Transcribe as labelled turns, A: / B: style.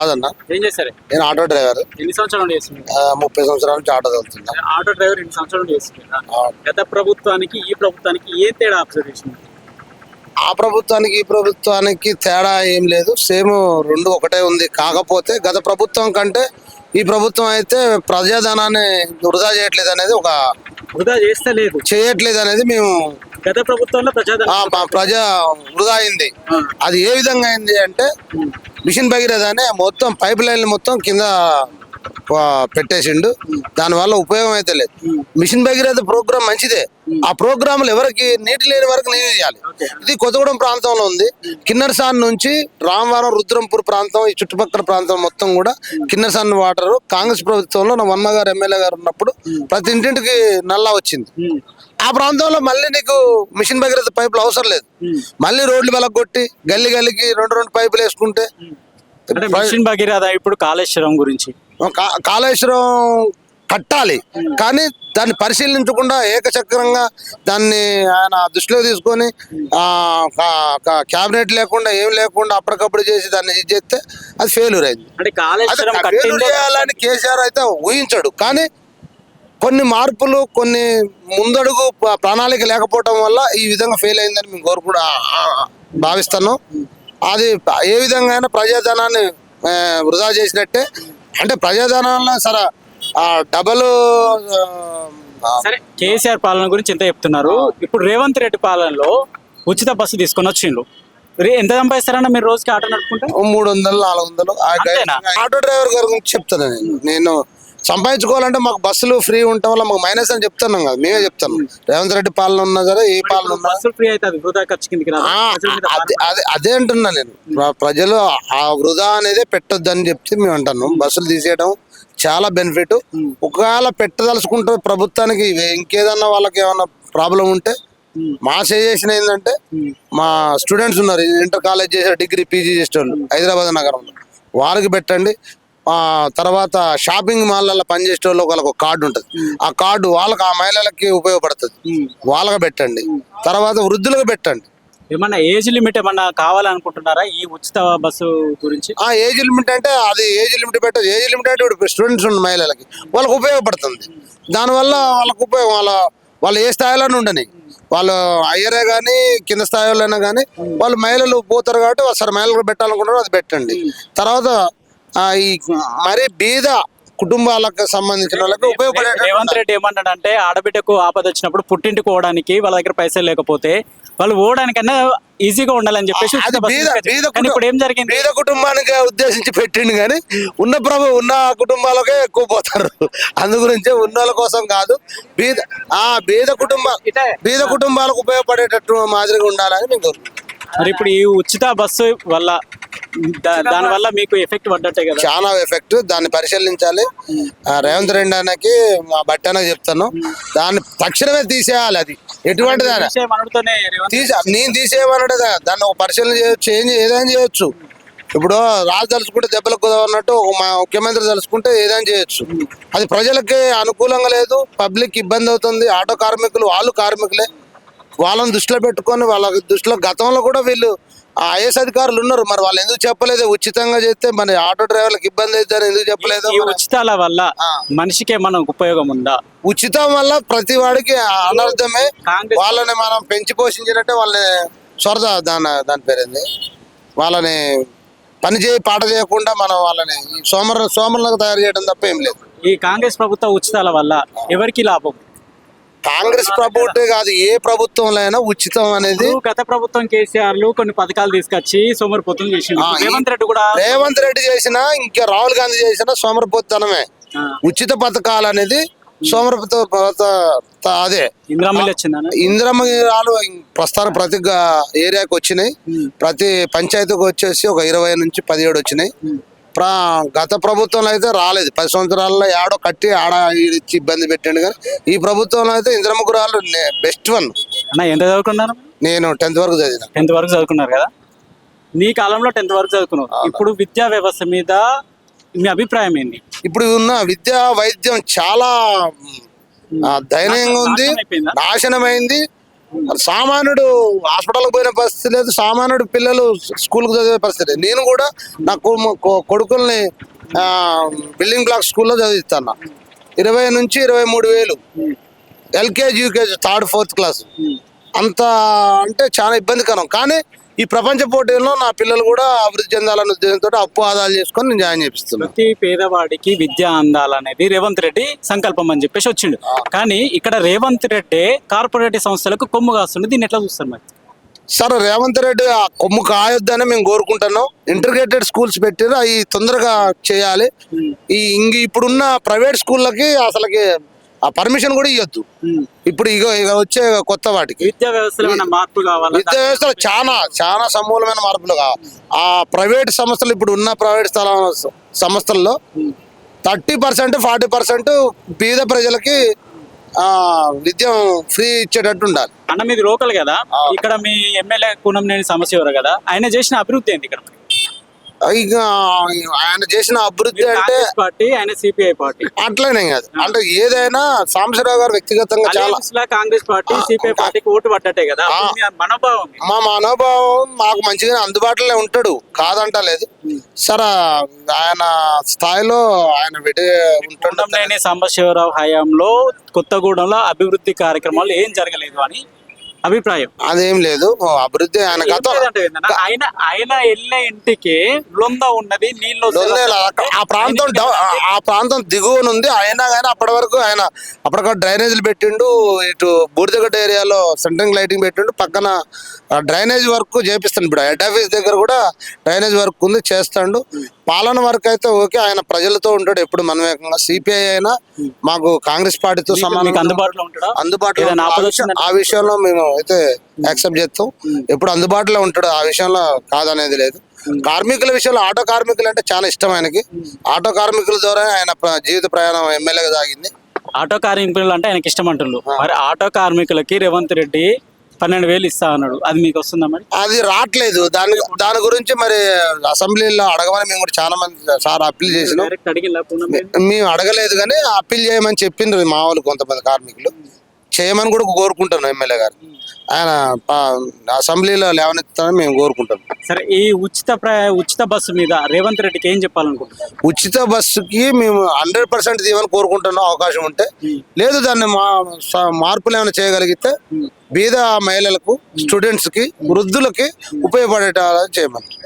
A: కాదన్న,
B: ఏం చేస్తారు?
A: నేను ఆటో డ్రైవర్.
B: ఎన్ని సంవత్సరాలు నుండి చేస్తున్నారు?
A: 30 సంవత్సరాల నుంచి ఆటో తోలుతున్నా.
B: ఆటో డ్రైవర్ ఎన్ని సంవత్సరాలు నుండి చేస్తున్నారు?
A: ఆ,
B: గత ప్రభుత్వానికి ఈ ప్రభుత్వానికి ఏ తేడా అబ్జర్వ్ చేస్తున్నారు?
A: ఆ ప్రభుత్వానికి ఈ ప్రభుత్వానికి తేడా ఏం లేదు, సేమ్ రెండు ఒకటే ఉంది. కాకపోతే గత ప్రభుత్వం కంటే ఈ ప్రభుత్వం అయితే ప్రజాధనాన్ని వృధా చేయట్లేదు అనేది
B: వృధా చేస్తలేదు.
A: చేయట్లేదు అనేది మేము
B: గత ప్రభుత్వంలో
A: ప్రజా వృధా అయింది. అది ఏ విధంగా అయింది అంటే మిషన్ భగీరథ అనే మొత్తం పైప్ లైన్ మొత్తం కింద పెట్టేసిండు. దానివల్ల ఉపయోగం అయితే లేదు. మిషన్ భగీరథ ప్రోగ్రామ్ మంచిదే. ఆ ప్రోగ్రాంలు ఎవరికి నీటి లేని వరకు నీరు చేయాలి. ఇది కొత్తగూడెం ప్రాంతంలో ఉంది. కిన్నెరసాన్ నుంచి రామవరం, రుద్రంపూర్ ప్రాంతం, ఈ చుట్టుపక్కల ప్రాంతం మొత్తం కూడా కిన్నెరసాన్ వాటర్ కాంగ్రెస్ ప్రభుత్వంలో నా వర్మ గారు ఎమ్మెల్యే గారు ఉన్నప్పుడు ప్రతి ఇంటింటికి నల్లా వచ్చింది. ఆ ప్రాంతంలో మళ్ళీ నీకు మిషన్ భగీరథ పైపులు అవసరం లేదు. మళ్ళీ రోడ్లు వెలగొట్టి గల్లీ గల్లీకి రెండు పైపులు వేసుకుంటే
B: మిషన్ భగీరథ ఇప్పుడు కాళేశ్వరం గురించి
A: కాళేశ్వరం కట్టాలి, కానీ దాన్ని పరిశీలించకుండా ఏకచక్రంగా దాన్ని ఆయన దృష్టిలో తీసుకొని క్యాబినెట్ లేకుండా ఏం లేకుండా అప్పటికప్పుడు చేసి దాన్ని ఇది చేస్తే అది ఫెయిల్యూర్ అయింది. ఫెయిల్యూర్ చేయాలని కేసీఆర్ అయితే ఊహించాడు, కానీ కొన్ని మార్పులు, కొన్ని ముందడుగు ప్రణాళిక లేకపోవటం వల్ల ఈ విధంగా ఫెయిల్ అయిందని మేము కూడా భావిస్తున్నాం. అది ఏ విధంగా అయినా ప్రజాధనాన్ని వృధా చేసినట్టే. అంటే ప్రజాధనాల్లో సరే డబల్.
B: సరే, కేసీఆర్ పాలన గురించి ఎంత చెప్తున్నారు. ఇప్పుడు రేవంత్ రెడ్డి పాలనలో ఉచిత బస్సు తీసుకొని వచ్చిండ్రు. ఎంత సంపాదిస్తారన్నా మీరు రోజుకి ఆటో నడుపుకుంటే?
A: 300-400. ఆటో డ్రైవర్ గారి గురించి చెప్తాను నేను సంపాదించుకోవాలంటే మాకు బస్సులు ఫ్రీ ఉండటం వల్ల మాకు మైనస్ అని చెప్తున్నాం కదా, మేమే చెప్తాం. రేవంత్ రెడ్డి పాలన ఉన్నా సరే, ఏ పాలన ఉన్నా అదే అంటున్నా నేను. ప్రజలు ఆ వృధా అనేది పెట్టొద్దని చెప్తే మేము అంటున్నాం. బస్సులు తీసేయడం చాలా బెనిఫిట్. ఒకవేళ పెట్టదలుచుకుంటే ప్రభుత్వానికి ఇంకేదన్నా వాళ్ళకి ఏమన్నా ప్రాబ్లం ఉంటే మా సజెషన్ ఏంటంటే, మా స్టూడెంట్స్ ఉన్నారు ఇంటర్ కాలేజ్ చేసే, డిగ్రీ పీజీ చేసేవాళ్ళు హైదరాబాద్ నగరంలో, వారికి పెట్టండి. తర్వాత షాపింగ్ మాల్లలో పనిచేసే వాళ్ళు వాళ్ళకి ఒక కార్డు ఉంటుంది. ఆ కార్డు వాళ్ళకి, ఆ మహిళలకి ఉపయోగపడుతుంది, వాళ్ళకి పెట్టండి. తర్వాత వృద్ధులకు పెట్టండి.
B: ఏమన్నా ఏజ్ లిమిట్ ఏమన్నా కావాలనుకుంటున్నారా ఈ ఉచిత బస్సు గురించి?
A: ఏజ్ లిమిట్ అంటే అది ఏజ్ లిమిట్ పెట్టదు. ఏజ్ లిమిట్ అంటే ఇప్పుడు స్టూడెంట్స్ ఉన్న మహిళలకి వాళ్ళకి ఉపయోగపడుతుంది. దానివల్ల వాళ్ళకు ఉపయోగం, వాళ్ళు ఏ స్థాయిలోనే ఉండని, వాళ్ళు అయ్యరే కానీ కింద స్థాయిలోనే కానీ వాళ్ళు మహిళలు పోతారు కాబట్టి సరే మహిళలకు పెట్టాలనుకుంటారు, అది పెట్టండి. తర్వాత ఈ మరి బీద కుటుంబాలకు సంబంధించిన వాళ్ళకి ఉపయోగపడే.
B: రేవంత్ రెడ్డి ఏమన్నాడంటే, ఆడబిడ్డకు ఆపద వచ్చినప్పుడు పుట్టింటికి పోవడానికి వాళ్ళ దగ్గర పైసలు లేకపోతే వాళ్ళు పోవడానికన్నా ఈజీగా ఉండాలని చెప్పేసి ఇప్పుడు ఏం జరిగింది?
A: బీద కుటుంబానికి ఉద్దేశించి పెట్టిండు, కానీ ఉన్న కుటుంబాలకే ఎక్కువ పోతారు. అందు గురించే ఉన్న వాళ్ళ కోసం కాదు, బీద కుటుంబాలకు ఉపయోగపడేటట్టు మాదిరిగా ఉండాలని మేము కోరుకుంటున్నాం.
B: మరి ఇప్పుడు ఈ ఉచిత బస్సు వల్ల దాని వల్ల మీకు ఎఫెక్ట్ పడ్డట్టే కదా?
A: చాలా ఎఫెక్ట్. దాన్ని పరిశీలించాలి. రేవంత్ రెడ్డి అన్నకి మా బట్టనే చెప్తాను, దాన్ని తక్షణమే తీసేయాలి. అది ఎటువంటి నేను తీసేయమన్నట్టుగా దాన్ని ఒక పరిశీలన చేయొచ్చు, ఏదైనా చేయొచ్చు. ఇప్పుడు రాజు తలుచుకుంటే దెబ్బలకు కుదవన్నట్టు మా ముఖ్యమంత్రి తలుచుకుంటే ఏదైనా చేయొచ్చు. అది ప్రజలకి అనుకూలంగా లేదు, పబ్లిక్ ఇబ్బంది అవుతుంది. ఆటో కార్మికులు వాళ్ళు కార్మికులే, వాళ్ళని దృష్టిలో పెట్టుకొని వాళ్ళ దృష్టిలో గతంలో కూడా వీళ్ళు ఐఏఎస్ అధికారులు ఉన్నారు, మరి వాళ్ళు ఎందుకు చెప్పలేదు? ఉచితంగా చేస్తే మన ఆటో డ్రైవర్లకు ఇబ్బంది అవుతారు, ఎందుకు చెప్పలేదు?
B: ఉచితాల వల్ల మనిషికి ఏమన్నా ఉపయోగం ఉందా?
A: ఉచితం వల్ల ప్రతి వాడికి అనర్థమే. వాళ్ళని మనం పెంచి పోషించినట్టే వాళ్ళని దాని పేరేంది, వాళ్ళని పని పాట చేయకుండా మనం వాళ్ళని సోమరులకు తయారు చేయడం తప్ప ఏం లేదు.
B: ఈ కాంగ్రెస్ ప్రభుత్వ ఉచితాల వల్ల ఎవరికి లాభం?
A: కాంగ్రెస్ ప్రభుత్వం కాదు, ఏ ప్రభుత్వంలో అయినా ఉచితం అనేది.
B: గత ప్రభుత్వం కేసీఆర్ కొన్ని పథకాలు తీసుకొచ్చి సోమరిపోతులు చేసింది.
A: రేవంత్ రెడ్డి చేసినా, ఇంకా రాహుల్ గాంధీ చేసినా సోమరిపోతనమే. ఉచిత పథకాలు అనేది సోమరిపోత అదే. ఇందిరమ్మ ప్రస్తుతానికి ప్రతి ఏరియాకి వచ్చినాయి, ప్రతి పంచాయతీకి వచ్చేసి ఒక 20 నుంచి 17 వచ్చినాయి. గత ప్రభుత్వంలో అయితే రాలేదు. 10 సంవత్సరాల్లో ఆడో కట్టి ఇచ్చి ఇబ్బంది పెట్టండి, కానీ ఈ ప్రభుత్వంలో అయితే ఇందిరమ్మ గృహాలు బెస్ట్ వన్.
B: ఎంత చదువుకున్నారు?
A: నేను 10th వరకు చదివిన.
B: 10th వరకు చదువుకున్నారు కదా? నీ కాలంలో 10th వరకు చదువుకున్నారు. ఇప్పుడు విద్యా వ్యవస్థ మీద మీ అభిప్రాయం ఏంటి?
A: ఇప్పుడు ఉన్న విద్యా వైద్యం చాలా దయనీయంగా ఉంది, నాశనమైంది. మరి సామాన్యుడు హాస్పిటల్కి పోయిన పరిస్థితి లేదు, సామాన్యుడు పిల్లలు స్కూల్కి చదివే పరిస్థితి లేదు. నేను కూడా నా కొడుకుల్ని బిల్డింగ్ బ్లాక్ స్కూల్లో చదివిస్తాను. 20 నుంచి 23,000 LKG UKG 3rd 4th class. అంత అంటే చాలా ఇబ్బందికరం. కానీ ఈ ప్రపంచ పోటీల్లో నా పిల్లలు కూడా అభివృద్ధి చెందాలనే ఉద్దేశంతో అప్పు ఆదాయాలు చేసుకొని నేను జాయిన్ చేపిస్తున్నాను.
B: ప్రతి పేదవాడికి విద్య అందాలనేది రేవంత్ రెడ్డి సంకల్పం అని చెప్పేసి వచ్చిండు. కానీ ఇక్కడ రేవంత్ రెడ్డి కార్పొరేట్ సంస్థలకు కొమ్ము కాస్తుంది. దీన్ని ఎట్లా చూస్తారు మరి?
A: సార్, రేవంత్ రెడ్డి ఆ కొమ్ము కాయొద్దని మేము కోరుకుంటున్నాం. ఇంటిగ్రేటెడ్ స్కూల్స్ పెట్టారు, అవి తొందరగా చేయాలి. ఇప్పుడున్న ప్రైవేట్ స్కూళ్ళకి అసలుకి ఆ పర్మిషన్ కూడా ఇవ్వద్దు. ఇప్పుడు ఇక వచ్చే కొత్త వాటికి
B: విద్యా వ్యవస్థలో మార్పు కావాలి.
A: విద్యా వ్యవస్థలో చాలా సమూలమైన మార్పులు కావాలి. ఆ ప్రైవేట్ సంస్థలు ఇప్పుడు ఉన్న ప్రైవేట్ సంస్థల్లో 30% 40% పేద ప్రజలకి విద్య ఫ్రీ ఇచ్చేటట్టు ఉండాలి.
B: అన్న మీది లోకల్ కదా, ఇక్కడ మీ ఎమ్మెల్యే కూనంనేని సాంబశివరావు కదా, ఆయన చేసిన అభివృద్ధి ఏంటి ఇక్కడ?
A: ఇక ఆయన చేసిన అభివృద్ధి అంటే
B: పార్టీ, ఆయన సిపిఐ పార్టీ
A: అట్లనే కాదు. అంటే ఏదైనా సాంబశివరావు గారు వ్యక్తిగతంగా చాలా
B: కాంగ్రెస్ పార్టీ సిపిఐ పార్టీకి ఓటు పడ్డట్టే కదా. మనోభావం
A: మా మనోభావం మాకు మంచిగానే అందుబాటులో ఉంటాడు, కాదంటలేదు. సరే, ఆయన స్థాయిలో ఆయన
B: కూనంనేని సాంబశివరావు హయాంలో కొత్తగూడెంలో అభివృద్ధి కార్యక్రమాలు ఏం జరగలేదు అని అభిప్రాయం.
A: అదేం లేదు, అభివృద్ధి ఆయన గత
B: ఆయన వెళ్ళే ఇంటికి లొంద ఉన్నది, నీళ్ళు
A: ఆ ప్రాంతం దిగువనుంది. అయినా కానీ అప్పటి వరకు ఆయన అప్పటికప్పుడు డ్రైనేజీలు పెట్టిండు. ఇటు బూడిదగడ్డ ఏరియాలో సెంట్రింగ్ లైటింగ్ పెట్టిండు. పక్కన డ్రైనేజ్ వర్క్ చేపిస్తాడు. ఇప్పుడు హెడ్ ఆఫీస్ దగ్గర కూడా డ్రైనేజ్ వర్క్ ఉంది, చేస్తాడు. పాలన వరకు అయితే ఓకే, ఆయన ప్రజలతో ఉంటాడు ఎప్పుడు మనమేకంగా. సిపిఐ అయినా మాకు కాంగ్రెస్ పార్టీతో సమానంగా అందుబాటులో ఆ విషయంలో మేము అయితే యాక్సెప్ట్ చేస్తాం. ఎప్పుడు అందుబాటులో ఉంటాడు, ఆ విషయంలో కాదనేది లేదు. కార్మికుల విషయంలో ఆటో కార్మికులు అంటే చాలా ఇష్టం ఆయనకి. ఆటో కార్మికుల ద్వారా ఆయన జీవిత ప్రయాణం ఎమ్మెల్యేగా సాగింది.
B: ఆటో కార్మికులు అంటే ఆయనకి ఇష్టం అంటున్నారు. మరి ఆటో కార్మికులకి రేవంత్ రెడ్డి 12,000 ఇస్తా అన్నాడు, అది మీకు వస్తుందా? మరి
A: అది రావట్లేదు. దాని గురించి మరి అసెంబ్లీలో అడగమని మేము కూడా చాలా మంది సార్ అప్పీల్ చేసినాం. మేము అడగలేదు కానీ అప్పీల్ చేయమని చెప్పిండ్రు మా వాళ్ళు కొంతమంది కార్మికులు. చేయమని కూడా కోరుకుంటున్నాం ఎమ్మెల్యే గారు. ఆయన అసెంబ్లీలో లేవనెత్తామని మేము కోరుకుంటాం.
B: సరే, ఈ ఉచిత బస్సు మీద రేవంత్ రెడ్డికి ఏం చెప్పాలనుకుంటున్నాం?
A: ఉచిత బస్సుకి మేము 100% తీయమని కోరుకుంటున్నాం. అవకాశం ఉంటే లేదు, దాన్ని మార్పులు ఏమైనా చేయగలిగితే బీద మహిళలకు, స్టూడెంట్స్ కి, వృద్ధులకి ఉపయోగపడేట చేయమని.